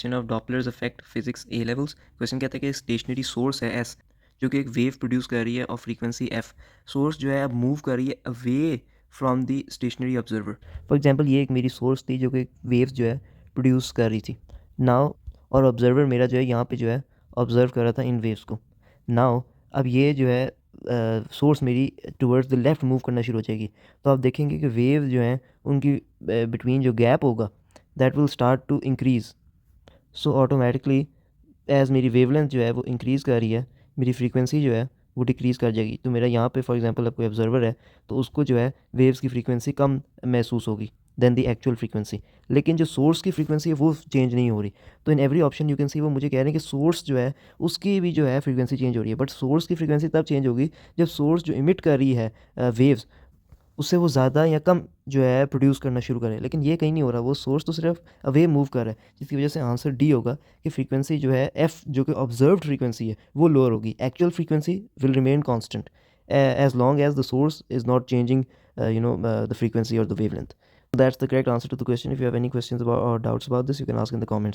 Question of Doppler's effect physics A levels. Question कहता है कि स्टेशनरी सोर्स है एस जो कि एक वेव प्रोड्यूस कर रही है और फ्रीक्वेंसी एफ। सोर्स जो है अब मूव कर रही है away from the stationary observer. For example ये एक मेरी सोर्स थी जो कि वेव्स जो है प्रोड्यूस कर रही थी नाउ, और ऑब्जर्वर मेरा जो है यहाँ पे जो है ऑब्जर्व कर रहा था इन वेव्स को। नाउ अब ये जो है सोर्स मेरी टुवर्ड्स द लेफ़्ट मूव करना शुरू हो जाएगी, तो आप देखेंगे कि वेव जो हैं उनकी बिटवीन जो गैप होगा that will start to increase. So automatically as मेरी वेवलेंथ जो है वो इंक्रीज़ कर रही है, मेरी फ्रीक्वेंसी जो है वो डिक्रीज़ कर जाएगी। तो मेरा यहाँ पे फॉर एग्जांपल अब कोई ऑब्जर्वर है तो उसको जो है वेव्स की फ्रीक्वेंसी कम महसूस होगी देन द एक्चुअल फ्रीक्वेंसी, लेकिन जो सोर्स की फ्रीक्वेंसी है वो चेंज नहीं हो रही। तो in every option you can see वो मुझे कह रहे हैं कि सोर्स जो है उसकी भी जो है फ्रीक्वेंसी चेंज हो रही है, बट सोर्स की फ्रीक्वेंसी तब चेंज होगी जब सोर्स जो इमिट कर रही है वेव्स उससे वो ज़्यादा या कम जो है प्रोड्यूस करना शुरू करे। लेकिन ये कहीं नहीं हो रहा, वो सोर्स तो सिर्फ अवे मूव कर रहा है, जिसकी वजह से आंसर डी होगा कि फ्रीक्वेंसी जो है एफ जो कि ऑब्जर्व्ड फ्रीक्वेंसी है वो लोअर होगी। Actual frequency will remain constant as long as the source is not changing the frequency or the wavelength. That's the correct answer to the question. If you have any questions about or doubts about this, you can ask in the comments.